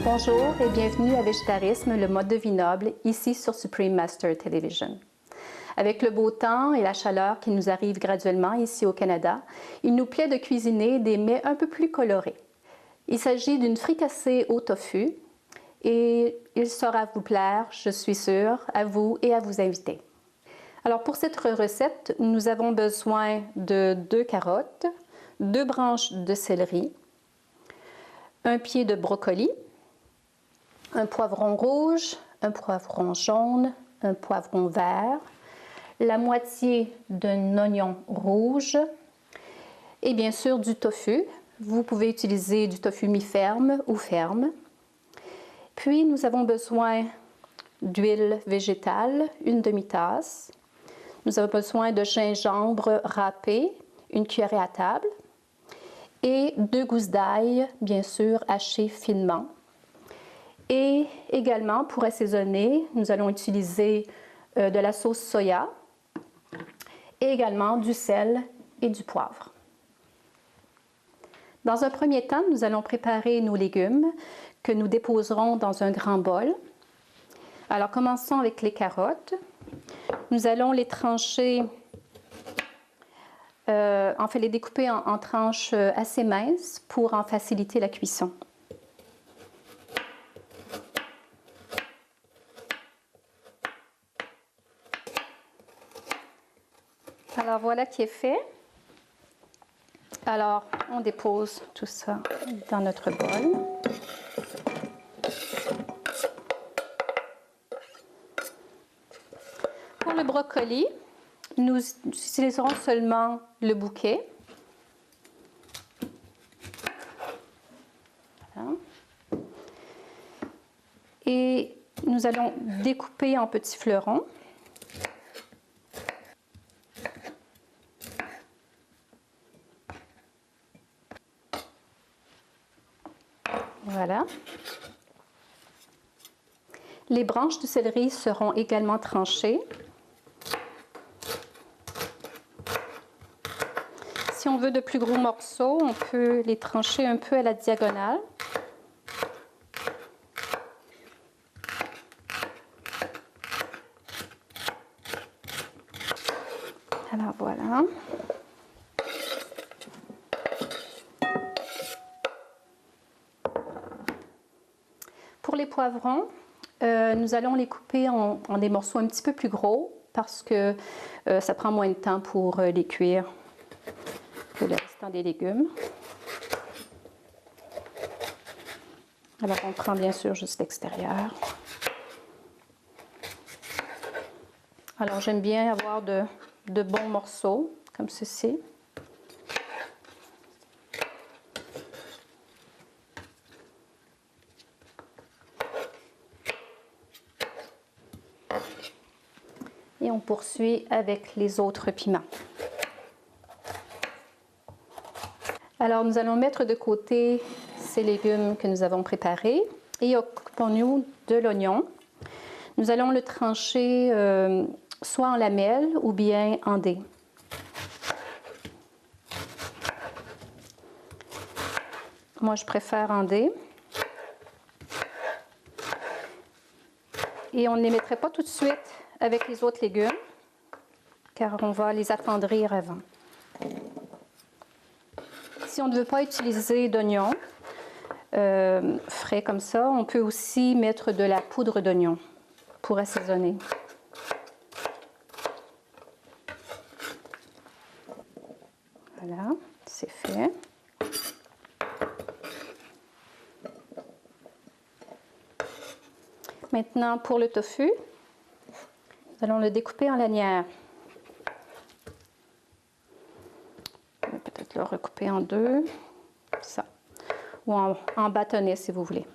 Bonjour et bienvenue à Végétarisme, le mode de vie noble, ici sur Supreme Master Television. Avec le beau temps et la chaleur qui nous arrive graduellement ici au Canada, il nous plaît de cuisiner des mets un peu plus colorés. Il s'agit d'une fricassée au tofu et il saura vous plaire, je suis sûre, à vous et à vos invités. Alors pour cette recette, nous avons besoin de 2 carottes, 2 branches de céleri, un pied de brocoli, un poivron rouge, un poivron jaune, un poivron vert, la moitié d'un oignon rouge et bien sûr du tofu. Vous pouvez utiliser du tofu mi-ferme ou ferme. Puis nous avons besoin d'huile végétale, une demi-tasse. Nous avons besoin de gingembre râpé, une cuillerée à table. Et 2 gousses d'ail, bien sûr, hachées finement. Et également, pour assaisonner, nous allons utiliser de la sauce soya et également du sel et du poivre. Dans un premier temps, nous allons préparer nos légumes que nous déposerons dans un grand bol. Alors, commençons avec les carottes. Nous allons les trancher, les découper en tranches assez minces pour en faciliter la cuisson. Alors voilà qui est fait. Alors on dépose tout ça dans notre bol. Pour le brocoli, nous utiliserons seulement le bouquet. Voilà. Et nous allons découper en petits fleurons. Voilà. Les branches de céleri seront également tranchées. Si on veut de plus gros morceaux, on peut les trancher un peu à la diagonale. Alors voilà. Pour les poivrons, nous allons les couper en des morceaux un petit peu plus gros parce que ça prend moins de temps pour les cuire que le restant des légumes. Alors on prend bien sûr juste l'extérieur. Alors j'aime bien avoir de bons morceaux comme ceci. Et on poursuit avec les autres piments. Alors nous allons mettre de côté ces légumes que nous avons préparés et occupons-nous de l'oignon. Nous allons le trancher soit en lamelles ou bien en dés. Moi je préfère en dés. Et on ne les mettrait pas tout de suite avec les autres légumes, car on va les attendrir avant. Si on ne veut pas utiliser d'oignons frais comme ça, on peut aussi mettre de la poudre d'oignon pour assaisonner. Voilà, c'est fait. Maintenant, pour le tofu, nous allons le découper en lanières. On va peut-être le recouper en 2, ça, ou en bâtonnets si vous voulez.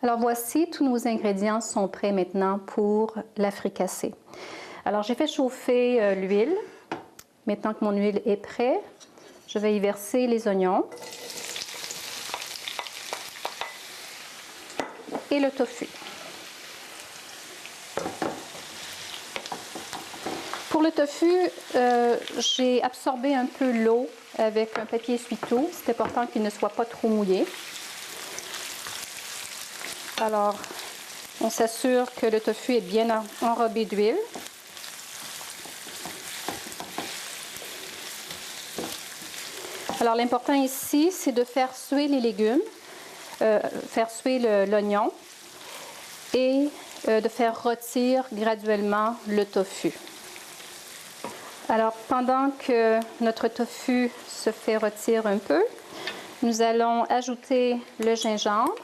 Alors voici, tous nos ingrédients sont prêts maintenant pour la fricassée. Alors j'ai fait chauffer l'huile. Maintenant que mon huile est prête, je vais y verser les oignons et le tofu. Pour le tofu, j'ai absorbé un peu l'eau avec un papier essuie-tout. C'est important qu'il ne soit pas trop mouillé. Alors, on s'assure que le tofu est bien enrobé d'huile. Alors, l'important ici, c'est de faire suer les légumes, faire suer l'oignon et de faire rôtir graduellement le tofu. Alors, pendant que notre tofu se fait rôtir un peu, nous allons ajouter le gingembre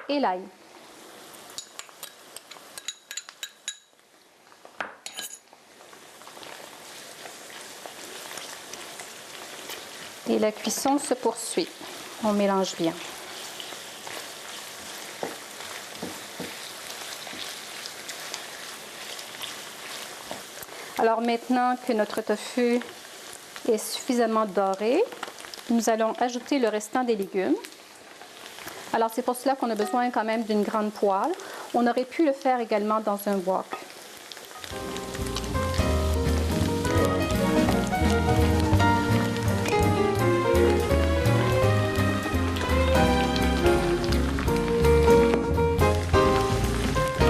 et l'ail. Et la cuisson se poursuit. On mélange bien. Alors maintenant que notre tofu est suffisamment doré, nous allons ajouter le restant des légumes. Alors c'est pour cela qu'on a besoin quand même d'une grande poêle. On aurait pu le faire également dans un wok.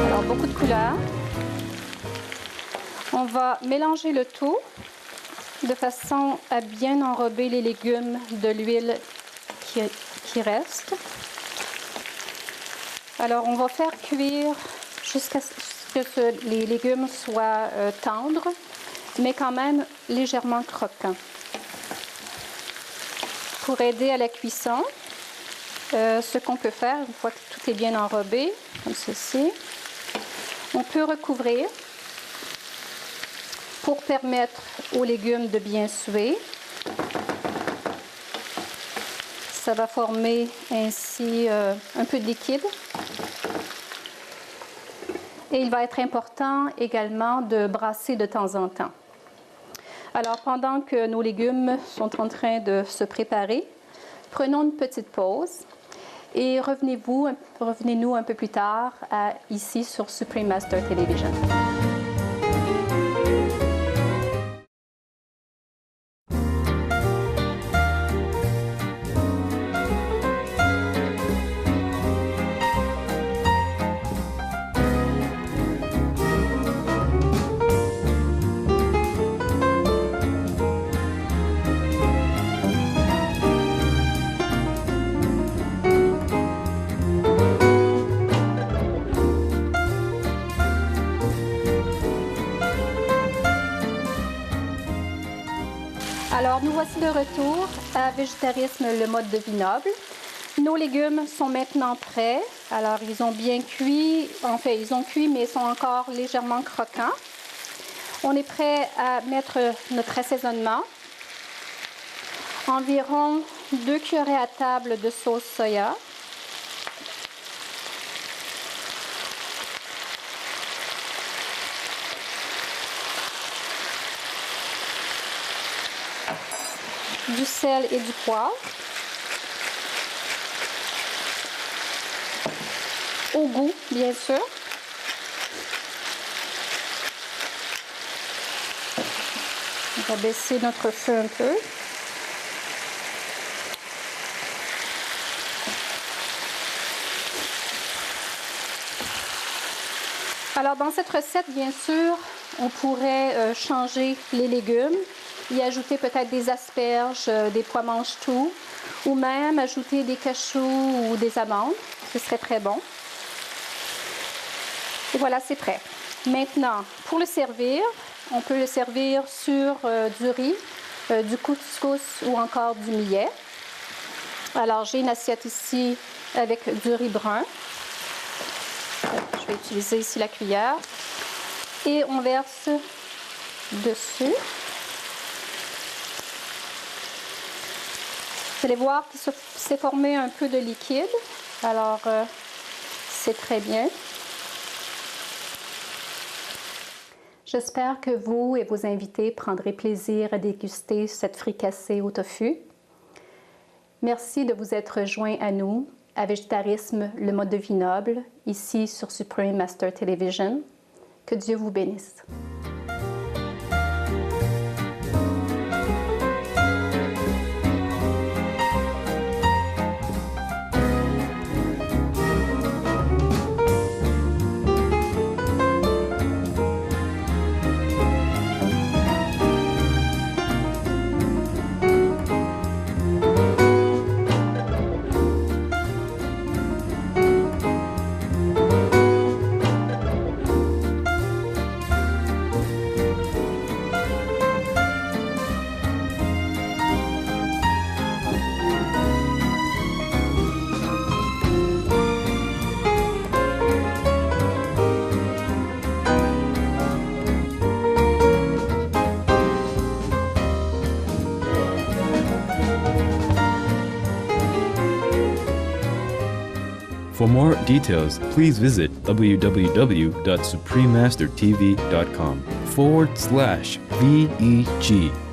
Alors beaucoup de couleurs. On va mélanger le tout de façon à bien enrober les légumes de l'huile qui reste. Alors, on va faire cuire jusqu'à ce que les légumes soient tendres, mais quand même légèrement croquants. Pour aider à la cuisson, ce qu'on peut faire, une fois que tout est bien enrobé, comme ceci, on peut recouvrir pour permettre aux légumes de bien suer. Ça va former ainsi un peu de liquide. Et il va être important également de brasser de temps en temps. Alors, pendant que nos légumes sont en train de se préparer, prenons une petite pause et revenez-nous un peu plus tard ici sur Supreme Master Television. Alors, nous voici de retour à Végétarisme, le mode de vie noble. Nos légumes sont maintenant prêts. Alors, ils ont bien cuit. En fait, ils ont cuit, mais ils sont encore légèrement croquants. On est prêt à mettre notre assaisonnement. Environ 2 cuillerées à table de sauce soya. Du sel et du poivre. Au goût, bien sûr. On va baisser notre feu un peu. Alors, dans cette recette, bien sûr, on pourrait changer les légumes, y ajouter peut-être des asperges, des pois mange-tout, ou même ajouter des cachous ou des amandes. Ce serait très bon. Et voilà, c'est prêt. Maintenant, pour le servir, on peut le servir sur du riz, du couscous ou encore du millet. Alors, j'ai une assiette ici avec du riz brun. Je vais utiliser ici la cuillère. Et on verse dessus. Vous allez voir qu'il s'est formé un peu de liquide. Alors, c'est très bien. J'espère que vous et vos invités prendrez plaisir à déguster cette fricassée au tofu. Merci de vous être joints à nous, à Végétarisme, le mode de vie noble, ici sur Supreme Master Television. Que Dieu vous bénisse. For more details, please visit www.suprememastertv.com/VEG